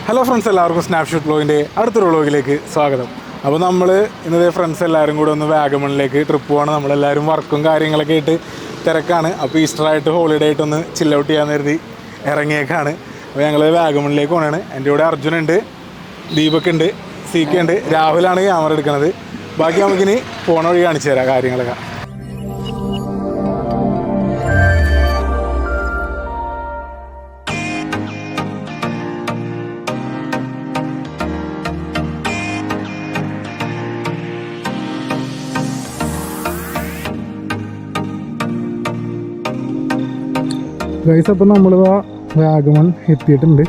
Hello friends, എല്ലാവർക്കും snapshot വ്ലോഗിൻ്റെ അടുത്തൊരു വ്ലോഗിലേക്ക് സ്വാഗതം. അപ്പോൾ നമ്മൾ ഇന്നത്തെ ഫ്രണ്ട്സ് എല്ലാവരും കൂടെ ഒന്ന് വാഗമണിലേക്ക് ട്രിപ്പ് പോകണം. നമ്മളെല്ലാവരും വർക്കും കാര്യങ്ങളൊക്കെ ആയിട്ട് തിരക്കാണ്. അപ്പോൾ ഈസ്റ്ററായിട്ട് ഹോളിഡേ ആയിട്ടൊന്ന് ചിൽ ഔട്ട് ചെയ്യാൻ കരുതി ഇറങ്ങിയേക്കാണ്. അപ്പോൾ ഞങ്ങൾ വാഗമണിലേക്ക് പോകണതാണ്. എൻ്റെ കൂടെ അർജുനുണ്ട്, ദീപക് ഉണ്ട്, സി കെ ഉണ്ട്, രാഹുലാണ് ക്യാമറ എടുക്കുന്നത്. ബാക്കി നമുക്കിനി പോണ വഴി കാണിച്ചു തരാം കാര്യങ്ങളൊക്കെ. ഗൈസ്, അപ്പോൾ നമ്മൾ വാഗമൺ എത്തിയിട്ടുണ്ട്.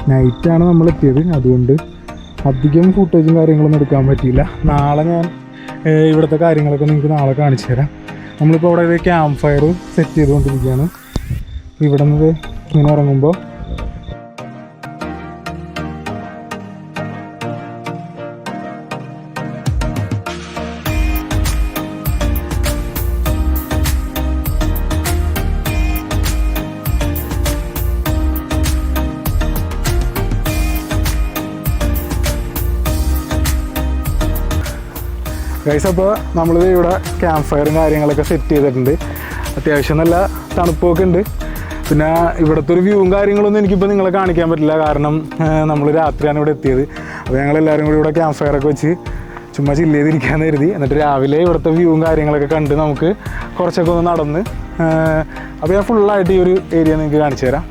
നൈറ്റാണ് നമ്മൾ എത്തിയത്, അതുകൊണ്ട് അധികം ഫുട്ടേജും കാര്യങ്ങളൊന്നും എടുക്കാൻ പറ്റിയില്ല. നാളെ ഞാൻ ഇവിടുത്തെ കാര്യങ്ങളൊക്കെ നിങ്ങൾക്ക് നാളെ കാണിച്ചു തരാം. നമ്മളിപ്പോൾ അവിടെ ഒരു ക്യാമ്പ് ഫയർ സെറ്റ് ചെയ്തുകൊണ്ടിരിക്കുകയാണ്. ഇവിടെ നിന്ന് ഇങ്ങനെ ഇറങ്ങുമ്പോൾ ഗൈസ്, അപ്പോൾ നമ്മളിത് ഇവിടെ ക്യാമ്പ് ഫയറും കാര്യങ്ങളൊക്കെ സെറ്റ് ചെയ്തിട്ടുണ്ട്. അത്യാവശ്യം നല്ല തണുപ്പൊക്കെ ഉണ്ട്. പിന്നെ ഇവിടുത്തെ ഒരു വ്യൂവും കാര്യങ്ങളൊന്നും എനിക്കിപ്പോൾ നിങ്ങളെ കാണിക്കാൻ പറ്റില്ല, കാരണം നമ്മൾ രാത്രിയാണ് ഇവിടെ എത്തിയത്. അപ്പോൾ ഞങ്ങളെല്ലാവരും കൂടി ഇവിടെ ക്യാമ്പ് ഫയറൊക്കെ വെച്ച് ചുമ്മാ ചില്ല് ചെയ്തിരിക്കാമെന്ന് കരുതി. എന്നിട്ട് രാവിലെ ഇവിടുത്തെ വ്യൂവും കാര്യങ്ങളൊക്കെ കണ്ട് നമുക്ക് കുറച്ചൊക്കെ ഒന്ന് നടന്ന്, അപ്പോൾ ഞാൻ ഫുള്ളായിട്ട് ഈ ഒരു ഏരിയ നിങ്ങൾക്ക് കാണിച്ചു തരാം.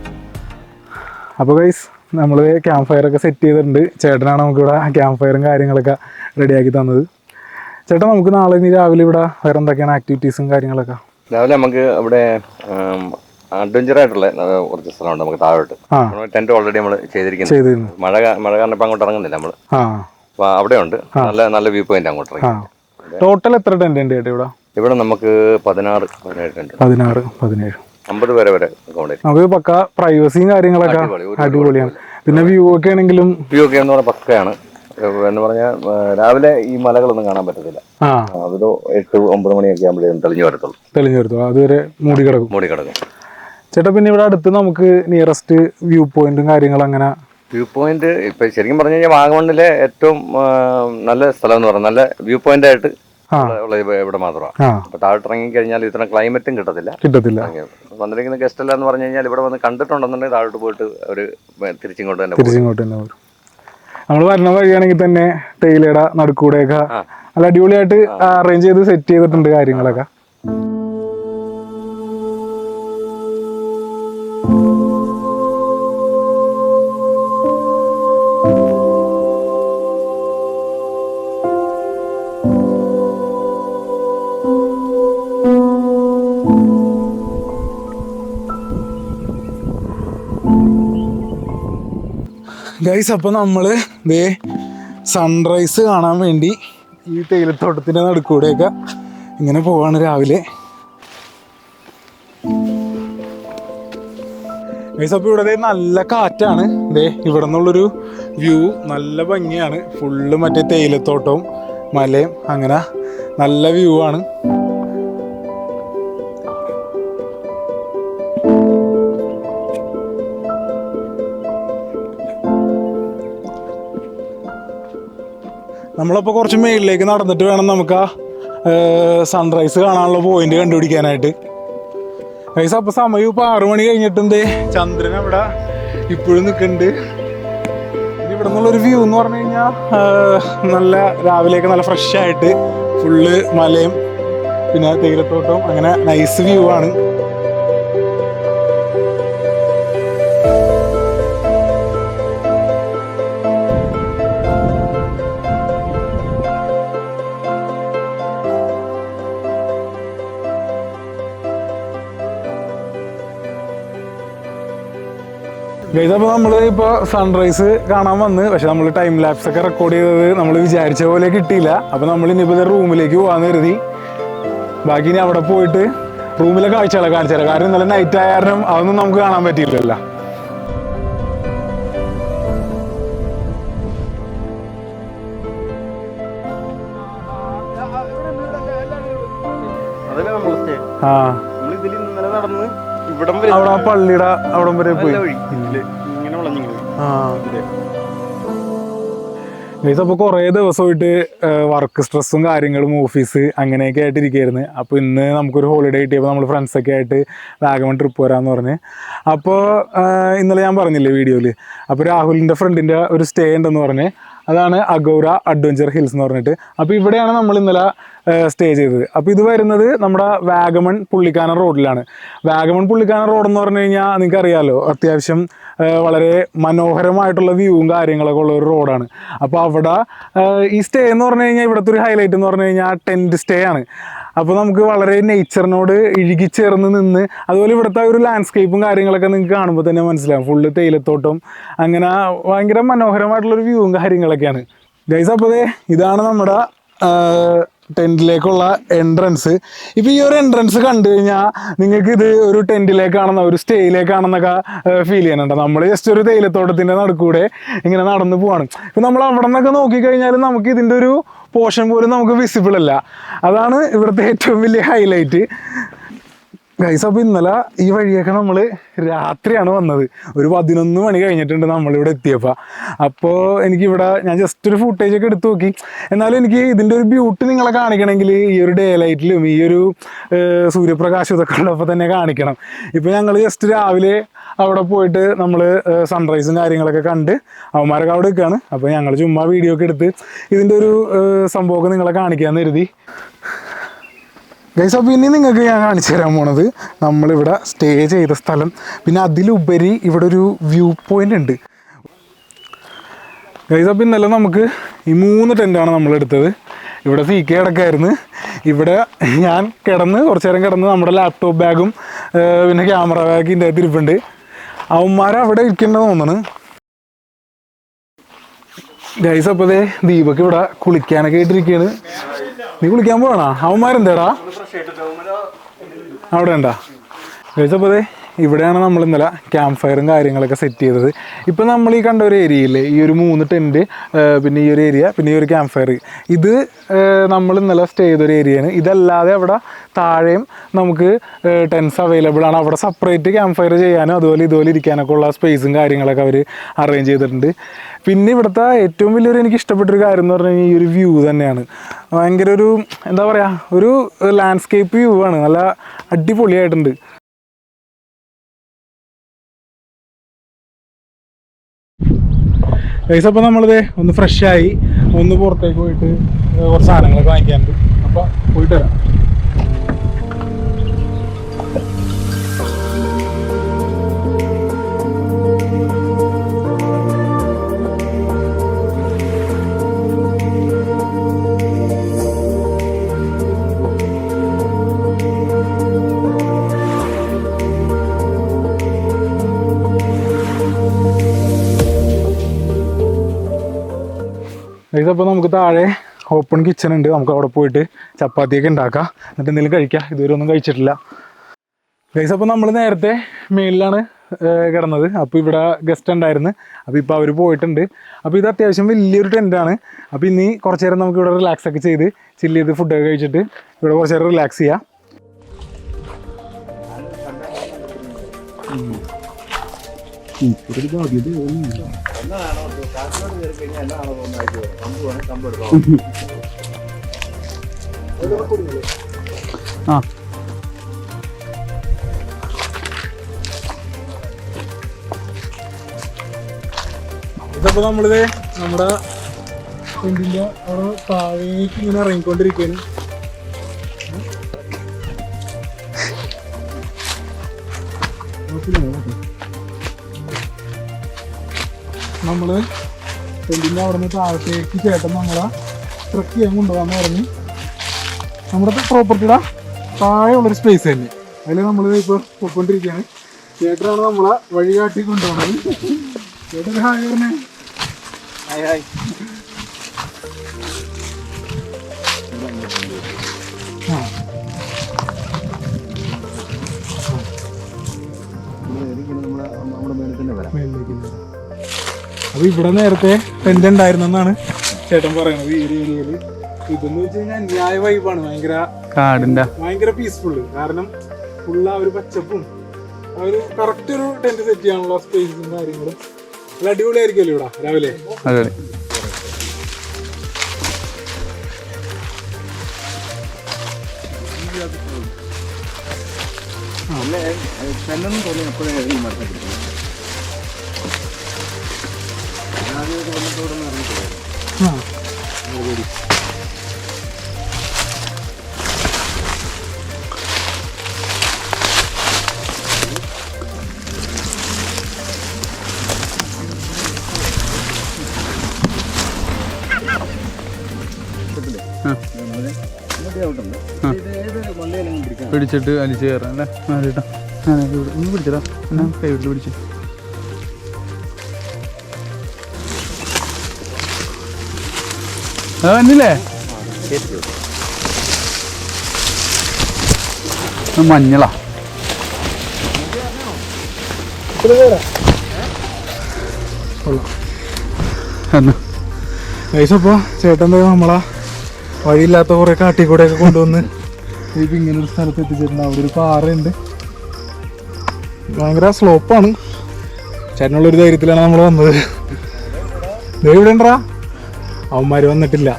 അപ്പോൾ ഗൈസ്, നമ്മൾ ക്യാമ്പ് ഫയറൊക്കെ സെറ്റ് ചെയ്തിട്ടുണ്ട്. ചേട്ടനാണ് നമുക്കിവിടെ ക്യാമ്പ് ഫയറും കാര്യങ്ങളൊക്കെ റെഡിയാക്കി തന്നത്. ചേട്ടാ, നമുക്ക് നാളെ ഇനി രാവിലെ ഇവിടെ വേറെ എന്തൊക്കെയാണ് ആക്ടിവിറ്റീസും കാര്യങ്ങളൊക്കെ? രാവിലെ നമുക്ക് ഇവിടെ അഡ്വഞ്ചർ ആയിട്ടുള്ള കുറച്ച് സ്ഥലമുണ്ട്. നമുക്ക് താഴോട്ട് ടെന്റ് ഓൾറെഡി നമ്മൾ ചെയ്തിരിക്കുന്നു. മഴ കാരണം ഇപ്പം അങ്ങോട്ട് ഇറങ്ങുന്നില്ല നമ്മൾ. അപ്പൊ അവിടെ ഉണ്ട് നല്ല വ്യൂ പോയിന്റ് അങ്ങോട്ട് ഇറങ്ങി. ടോട്ടൽ എത്ര ടെന്റ് ഉണ്ട് ഇവിടെ? ഇവിടെ നമുക്ക് 16-17 ടെന്റ്. 16-17 50 പേരെ വരെ അക്കോമഡേറ്റ്. നമുക്ക് പക്ക പ്രൈവസിയും കാര്യങ്ങളൊക്കെ അടിപൊളിയാണ്. പിന്നെ വ്യൂ ഒക്കെ ആണെങ്കിലും വ്യൂ ഒക്കെ എന്ന് പറഞ്ഞാൽ പക്കയാണ്. എന്ന് പറഞ്ഞാൽ രാവിലെ ഈ മലകളൊന്നും കാണാൻ പറ്റത്തില്ല. അതൊരു 8-9 മണിയൊക്കെ ആകുമ്പോഴേ തെളിഞ്ഞു വരത്തുള്ളൂ. അതുവരെ മൂടി കിടക്കും. ചേട്ടാ, പിന്നെ ഇവിടെ അടുത്ത് നമുക്ക് നിയറസ്റ്റ് വ്യൂ പോയിന്റും കാര്യങ്ങളും അങ്ങനെ? വ്യൂ പോയിന്റ് ഇപ്പൊ ശരിക്കും പറഞ്ഞു കഴിഞ്ഞാൽ വാഗമണ്ണിലെ ഏറ്റവും നല്ല സ്ഥലം എന്ന് പറഞ്ഞാൽ നല്ല വ്യൂ പോയിന്റ് ആയിട്ട് ഇവിടെ മാത്രമാണ്. അപ്പൊ താഴോട്ട് ഇറങ്ങി കഴിഞ്ഞാൽ ഇത്ര ക്ലൈമറ്റും കിട്ടത്തില്ല. വന്നിരിക്കുന്ന ഗസ്റ്റ് എല്ലാം എന്ന് പറഞ്ഞു കഴിഞ്ഞാൽ ഇവിടെ വന്ന് കണ്ടിട്ടുണ്ടെന്നുണ്ടെങ്കിൽ താഴോട്ട് പോയിട്ട് അവര് തിരിച്ചിങ്ങോട്ട് തന്നെ വരും. നമ്മൾ വരണ വഴിയാണെങ്കിൽ തന്നെ തേയിലയുടെ നടുക്കൂടെയൊക്കെ നല്ല അടിപൊളിയായിട്ട് അറേഞ്ച് ചെയ്ത് സെറ്റ് ചെയ്തിട്ടുണ്ട് കാര്യങ്ങളൊക്കെ. ഗൈസ്, അപ്പോൾ നമ്മൾ ദേ സൺറൈസ് കാണാൻ വേണ്ടി ഈ തേയിലത്തോട്ടത്തിൻ്റെ നടുക്കൂടെയൊക്കെ ഇങ്ങനെ പോവാണ് രാവിലെ. ഗൈസ്, അപ്പോൾ ഇവിടെ നല്ല കാറ്റാണ്. ദേ ഇവിടെ നിന്നുള്ളൊരു വ്യൂ നല്ല ഭംഗിയാണ്. ഫുള്ള് മറ്റേ തേയിലത്തോട്ടവും മലയും അങ്ങനെ നല്ല വ്യൂ ആണ്. നമ്മളപ്പോൾ കുറച്ച് മേളിലേക്ക് നടന്നിട്ട് വേണം നമുക്ക് ആ സൺറൈസ് കാണാനുള്ള പോയിന്റ് കണ്ടുപിടിക്കാനായിട്ട്. ഗൈസ്, അപ്പോൾ സമയം ഇപ്പോൾ 6 മണി കഴിഞ്ഞിട്ടുണ്ട്. ചന്ദ്രൻ അവിടെ ഇപ്പോഴും നിൽക്കുന്നുണ്ട്. ഇവിടെ നിന്നുള്ളൊരു വ്യൂ എന്ന് പറഞ്ഞു കഴിഞ്ഞാൽ നല്ല രാവിലെയൊക്കെ നല്ല ഫ്രഷ് ആയിട്ട് ഫുള്ള് മലയും പിന്നെ തേയിലത്തോട്ടവും അങ്ങനെ നൈസ് വ്യൂ ആണ്. ഗൈസ്, അപ്പോൾ നമ്മൾ ഇപ്പോൾ സൺറൈസ് കാണാൻ വന്ന്, പക്ഷെ നമ്മൾ ടൈം ലാപ്സ് ഒക്കെ റെക്കോർഡ് ചെയ്തത് നമ്മൾ വിചാരിച്ച പോലെ കിട്ടിയില്ല. അപ്പോൾ നമ്മൾ ഇനിയിപ്പോൾ റൂമിലേക്ക് പോകാമെന്ന് കരുതി. ബാക്കി ഇനി അവിടെ പോയിട്ട് റൂമിലെ കാഴ്ചകളെ കാണിച്ചു തരാം. കാരണം ഇന്നലെ നൈറ്റ് ആയ കാരണം അതൊന്നും നമുക്ക് കാണാൻ പറ്റിയില്ലല്ലോ. അവിടെ പള്ളിയുടെ അവിടം വരെ പോയി. ഇങ്ങനെ വളഞ്ഞു ഗൈസ് അപ്പോൾ കുറേ ദിവസമായിട്ട് വർക്ക് സ്ട്രെസ്സും കാര്യങ്ങളും ഓഫീസ് അങ്ങനെയൊക്കെ ആയിട്ട് ഇരിക്കുകയായിരുന്നു. അപ്പോൾ ഇന്ന് നമുക്കൊരു ഹോളിഡേ കിട്ടിയപ്പോൾ നമ്മൾ ഫ്രണ്ട്സൊക്കെ ആയിട്ട് വാഗമൺ ട്രിപ്പ് വരാമെന്ന് പറഞ്ഞ്. അപ്പോൾ ഇന്നലെ ഞാൻ പറഞ്ഞില്ലേ വീഡിയോയിൽ, അപ്പോൾ രാഹുലിൻ്റെ ഫ്രണ്ടിൻ്റെ ഒരു സ്റ്റേ ഉണ്ടെന്ന് പറഞ്ഞ്, അതാണ് അഗൗറ അഡ്വഞ്ചർ ഹിൽസ് എന്ന് പറഞ്ഞിട്ട്. അപ്പോൾ ഇവിടെയാണ് നമ്മൾ ഇന്നലെ സ്റ്റേ ചെയ്തത്. അപ്പോൾ ഇത് വരുന്നത് നമ്മുടെ വാഗമൺ പുള്ളിക്കാനം റോഡിലാണ്. വാഗമൺ പുള്ളിക്കാനം റോഡ് എന്ന് പറഞ്ഞു കഴിഞ്ഞാൽ നിങ്ങൾക്ക് അറിയാമല്ലോ, അത്യാവശ്യം വളരെ മനോഹരമായിട്ടുള്ള വ്യൂവും കാര്യങ്ങളൊക്കെ ഉള്ള ഒരു റോഡാണ്. അപ്പോൾ അവിടെ ഈ സ്റ്റേ എന്ന് പറഞ്ഞു കഴിഞ്ഞാൽ ഇവിടുത്തെ ഒരു ഹൈലൈറ്റ് എന്ന് പറഞ്ഞു കഴിഞ്ഞാൽ ടെൻറ്റ് സ്റ്റേ ആണ്. അപ്പോൾ നമുക്ക് വളരെ നേച്ചറിനോട് ഇഴുകിച്ചേർന്ന് നിന്ന്, അതുപോലെ ഇവിടുത്തെ ഒരു ലാൻഡ്സ്കേപ്പും കാര്യങ്ങളൊക്കെ നിങ്ങൾക്ക് കാണുമ്പോൾ തന്നെ മനസ്സിലാവും. ഫുള്ള് തേയിലത്തോട്ടം, അങ്ങനെ ഭയങ്കര മനോഹരമായിട്ടുള്ളൊരു വ്യൂവും കാര്യങ്ങളൊക്കെയാണ് ഗൈസ്. അപ്പോൾ ഇതാണ് നമ്മുടെ ടെൻറ്റിലേക്കുള്ള എൻട്രൻസ്. ഇപ്പോൾ ഈ ഒരു എൻട്രൻസ് കണ്ടു കഴിഞ്ഞാൽ നിങ്ങൾക്ക് ഇത് ഒരു ടെൻറ്റിലേക്കാണെന്നോ ഒരു സ്റ്റേയിലേക്കാണെന്നൊക്കെ ഫീൽ ചെയ്യുന്നുണ്ട്. നമ്മൾ ജസ്റ്റ് ഒരു തേയിലത്തോട്ടത്തിൻ്റെ നടുക്കൂടെ ഇങ്ങനെ നടന്നു പോവാണ്. ഇപ്പം നമ്മൾ അവിടെ നിന്നൊക്കെ നോക്കിക്കഴിഞ്ഞാൽ നമുക്ക് ഇതിൻ്റെ ഒരു പോർഷൻ പോലും നമുക്ക് വിസിബിൾ അല്ല. അതാണ് ഇവിടുത്തെ ഏറ്റവും വലിയ ഹൈലൈറ്റ് ഗൈസ്. അപ്പോൾ ഇന്നലെ ഈ വഴിയൊക്കെ നമ്മൾ രാത്രിയാണ് വന്നത്. ഒരു 11 മണി കഴിഞ്ഞിട്ടുണ്ട് നമ്മളിവിടെ എത്തിയപ്പോൾ. അപ്പോൾ എനിക്കിവിടെ ഞാൻ ജസ്റ്റ് ഒരു ഫുട്ടേജൊക്കെ എടുത്ത് നോക്കി. എന്നാലും എനിക്ക് ഇതിൻ്റെ ഒരു ബ്യൂട്ടി നിങ്ങളെ കാണിക്കണമെങ്കിൽ ഈ ഒരു ഡേ ലൈറ്റിലും ഈ ഒരു സൂര്യപ്രകാശം ഇതൊക്കെ ഉള്ളപ്പോൾ തന്നെ കാണിക്കണം. ഇപ്പോൾ ഞങ്ങൾ ജസ്റ്റ് രാവിലെ അവിടെ പോയിട്ട് നമ്മൾ സൺറൈസും കാര്യങ്ങളൊക്കെ കണ്ട് അവന്മാരൊക്കെ അവിടെ നിൽക്കുകയാണ്. അപ്പോൾ ഞങ്ങൾ ചുമ്മാ വീഡിയോ ഒക്കെ എടുത്ത് ഇതിൻ്റെ ഒരു സംഭവമൊക്കെ നിങ്ങളെ കാണിക്കാമെന്ന് കരുതി ഗൈസ്. അപ്പോൾ ഇനി നിങ്ങൾക്ക് ഞാൻ കാണിച്ചു തരാൻ പോണത് നമ്മളിവിടെ സ്റ്റേ ചെയ്ത സ്ഥലം, പിന്നെ അതിലുപരി ഇവിടെ ഒരു വ്യൂ പോയിൻ്റ് ഉണ്ട് ഗൈസ്. അപ്പോൾ ഇന്നലെ നമുക്ക് ഈ 3 ടെൻറ്റാണ് നമ്മളെടുത്തത്. ഇവിടെ CK കിടക്കായിരുന്നു. ഇവിടെ ഞാൻ കുറച്ച് നേരം കിടന്ന് നമ്മുടെ ലാപ്ടോപ്പ് ബാഗും പിന്നെ ക്യാമറ ബാഗ് ഇതിൻ്റെ അകത്ത് ഇരിപ്പുണ്ട്. അവന്മാരവിടെ ഇരിക്കേണ്ടത് തോന്നുന്നു ഗൈസ്. അപ്പോൾ ദീപക്ക് ഇവിടെ കുളിക്കാനൊക്കെ ആയിട്ടിരിക്കുകയാണ്. നീ കുളിക്കാൻ പോകണോ? അവന്മാരെന്താടാ അവിടെ ഉണ്ടാ ഗൈസ്. അപ്പോൾ ഇവിടെയാണ് നമ്മൾ ഇന്നലെ ക്യാമ്പ് ഫയറും കാര്യങ്ങളൊക്കെ സെറ്റ് ചെയ്തത്. ഇപ്പം നമ്മൾ ഈ കണ്ട ഒരു ഏരിയയില്ലേ, ഈ ഒരു 3 ടെൻറ്റ്, പിന്നെ ഈ ഒരു ഏരിയ, പിന്നെ ഈ ഒരു ക്യാമ്പ് ഫയർ, ഇത് നമ്മൾ ഇന്നലെ സ്റ്റേ ചെയ്തൊരു ഏരിയയാണ്. ഇതല്ലാതെ അവിടെ താഴെയും നമുക്ക് ടെൻസ് അവൈലബിൾ ആണ്. അവിടെ സെപ്പറേറ്റ് ക്യാമ്പ് ഫയർ ചെയ്യാനും അതുപോലെ ഇതുപോലെ ഇരിക്കാനൊക്കെ ഉള്ള സ്പേസും കാര്യങ്ങളൊക്കെ അവർ അറേഞ്ച് ചെയ്തിട്ടുണ്ട്. പിന്നെ ഇവിടുത്തെ ഏറ്റവും വലിയൊരു എനിക്ക് ഇഷ്ടപ്പെട്ടൊരു കാര്യം എന്ന് പറഞ്ഞു കഴിഞ്ഞാൽ ഈ ഒരു വ്യൂ തന്നെയാണ്. ഭയങ്കര ഒരു എന്താ പറയുക, ഒരു ലാൻഡ്സ്കേപ്പ് വ്യൂ ആണ്. നല്ല അടിപൊളിയായിട്ടുണ്ട്. ഗൈസ് അപ്പോൾ നമ്മളിത് ഒന്ന് ഫ്രഷായി ഒന്ന് പുറത്തേക്ക് പോയിട്ട് കുറച്ച് സാധനങ്ങളൊക്കെ വാങ്ങിക്കാനുണ്ട്. അപ്പോൾ പോയിട്ട് വരാം. അപ്പോൾ നമുക്ക് താഴെ ഓപ്പൺ കിച്ചൺ ഉണ്ട്. നമുക്ക് അവിടെ പോയിട്ട് ചപ്പാത്തിയൊക്കെ ഉണ്ടാക്കാം, എന്നിട്ട് എന്തെങ്കിലും കഴിക്കാം. ഇതുവരെ ഒന്നും കഴിച്ചിട്ടില്ല ഗൈസ്. അപ്പോൾ നമ്മൾ നേരത്തെ മേളിലാണ് കിടന്നത്. അപ്പോൾ ഇവിടെ ഗസ്റ്റ് ഉണ്ടായിരുന്നു. അപ്പോൾ ഇപ്പോൾ അവർ പോയിട്ടുണ്ട്. അപ്പോൾ ഇത് അത്യാവശ്യം വലിയൊരു ടെൻറ്റാണ്. അപ്പോൾ ഇനി കുറച്ച് നേരം നമുക്ക് ഇവിടെ റിലാക്സ് ഒക്കെ ചെയ്ത് ചില്ല് ചെയ്ത് ഫുഡൊക്കെ കഴിച്ചിട്ട് ഇവിടെ കുറച്ച് നേരം റിലാക്സ് ചെയ്യാം. ആ ഇതിപ്പോൾ നമ്മളിത് നമ്മുടെ ടെൻറ്റിൻ്റെ അവിടെ താഴേക്ക് ഇങ്ങനെ ഇറങ്ങിക്കൊണ്ടിരിക്കുകയാണ്. നമ്മൾ ടെൻറ്റിൻ്റെ അവിടെ നിന്ന് താഴത്തേക്ക് ചേട്ടൻ നമ്മളെ ട്രക്ക് ചെയ്യാൻ കൊണ്ടുപോകാമെന്ന് പറഞ്ഞ് നമ്മുടെ പ്രോപ്പർട്ടിയുടെ താഴെയുള്ളൊരു സ്പേസ് തന്നെ അതിൽ നമ്മൾ ഇപ്പോൾ പോയിക്കൊണ്ടിരിക്കുകയാണ്. ചേട്ടനാണ് നമ്മളെ വഴികാട്ടി കൊണ്ടുപോകുന്നത്. ചേട്ടൻ ഹായ് പറഞ്ഞേ. Hi hi. അപ്പോൾ ഇവിടെ നേരത്തെ ടെൻ്റ് ഉണ്ടായിരുന്നെന്നാണ് ചേട്ടൻ പറയണത്. ഈ ഒരു ഏരിയയിൽ ഇതെന്ന് വെച്ച് കഴിഞ്ഞാൽ അന്യായ വൈബാണ്. ഭയങ്കര കാടിൻ്റെ ഭയങ്കര പീസ്ഫുള്ള്. കാരണം ഫുള്ള് ആ ഒരു പച്ചപ്പും ആ ഒരു കറക്റ്റ് ഒരു ടെൻറ്റ് സെറ്റ് ചെയ്യാനുള്ള സ്പേസും കാര്യങ്ങളും നല്ല അടിപൊളിയായിരിക്കുമല്ലോ ഇവിടെ രാവിലെ. പെണ്ണെന്ന് തോന്നി അപ്പോഴേ ഈ മരത്തെ പിടിക്കുന്നത്. ആദ്യമൊക്കെ വന്നത്തോടൊന്നും അറിഞ്ഞിട്ടില്ല. പിടിച്ചിട്ട് അലിച്ച് കയറാം അല്ലേ? ചേട്ടാ ഒന്ന് പിടിച്ചതാ, എന്നാ കൈവിട്ട് പിടിച്ചു. വന്നില്ലേ? മഞ്ഞളാ അപ്പോൾ ചേട്ടൻ നമ്മളാ വഴിയില്ലാത്ത കുറെ കാട്ടിക്കൂടെയൊക്കെ കൊണ്ടുവന്ന് ഇപ്പം ഇങ്ങനൊരു സ്ഥലത്ത് എത്തിച്ചിട്ടുണ്ട്. അവിടെ ഒരു പാറയുണ്ട്, ഭയങ്കര സ്ലോപ്പാണ്. ചേട്ടനുള്ളൊരു ധൈര്യത്തിലാണ് നമ്മൾ വന്നത്. ഇവിടെ ഉണ്ടാ അവന്മാര് വന്നിട്ടില്ല.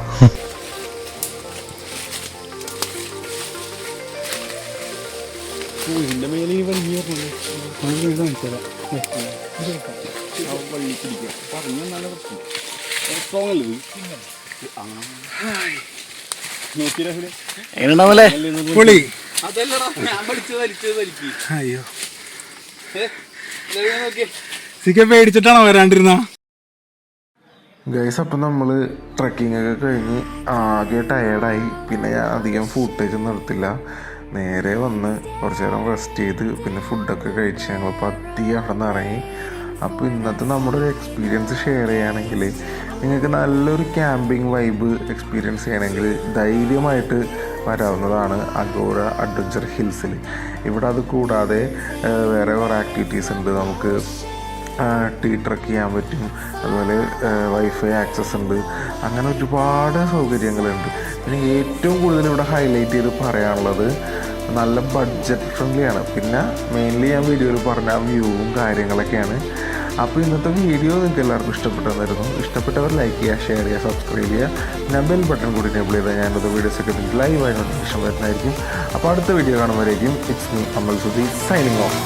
അയ്യോ പേടിച്ചിട്ടാണോ വരാണ്ടിരുന്ന? ഗൈസ്, അപ്പം നമ്മൾ ട്രക്കിംഗ് ഒക്കെ കഴിഞ്ഞ് ആകെ ടയേർഡായി. പിന്നെ ഞാൻ അധികം ഫുട്ടേജ് നിർത്തില്ല, നേരെ വന്ന് കുറച്ച് നേരം റെസ്റ്റ് ചെയ്ത് പിന്നെ ഫുഡൊക്കെ കഴിച്ച് ഞങ്ങൾ പതിയെ അവിടെ നിന്ന് ഇറങ്ങി. അപ്പോൾ ഇന്നത്തെ നമ്മുടെ ഒരു എക്സ്പീരിയൻസ് ഷെയർ ചെയ്യുകയാണെങ്കിൽ, നിങ്ങൾക്ക് നല്ലൊരു ക്യാമ്പിംഗ് വൈബ് എക്സ്പീരിയൻസ് ചെയ്യണമെങ്കിൽ ധൈര്യമായിട്ട് വരാവുന്നതാണ് അഗോറ അഡ്വഞ്ചർ ഹിൽസിൽ. ഇവിടെ അത് കൂടാതെ വേറെ കുറേ ആക്ടിവിറ്റീസ് ഉണ്ട്. നമുക്ക് ടീ ട്രക്ക് ചെയ്യാൻ പറ്റും, അതുപോലെ വൈഫൈ ആക്സസ് ഉണ്ട്, അങ്ങനെ ഒരുപാട് സൗകര്യങ്ങളുണ്ട്. പിന്നെ ഏറ്റവും കൂടുതൽ ഇവിടെ ഹൈലൈറ്റ് ചെയ്ത് പറയാനുള്ളത് നല്ല ബഡ്ജറ്റ് ഫ്രണ്ട്ലിയാണ്. പിന്നെ മെയിൻലി ഞാൻ വീഡിയോയിൽ പറഞ്ഞ വ്യൂവും കാര്യങ്ങളൊക്കെയാണ്. അപ്പോൾ ഇന്നത്തെ വീഡിയോ നിങ്ങൾക്ക് എല്ലാവർക്കും ഇഷ്ടപ്പെട്ടെന്നായിരുന്നു. ഇഷ്ടപ്പെട്ടവർ ലൈക്ക് ചെയ്യുക, ഷെയർ ചെയ്യുക, സബ്സ്ക്രൈബ് ചെയ്യുക. പിന്നെ ബെൽ ബട്ടൺ കൂടി എനേബിൾ ചെയ്താൽ ഞാനത് വീഡിയോസൊക്കെ നിങ്ങൾക്ക് ലൈവായി നോട്ടിഫിക്കേഷൻ വരുന്നതായിരിക്കും. അപ്പോൾ അടുത്ത വീഡിയോ കാണുമ്പോഴേക്കും it's me Amal Sudhi signing of.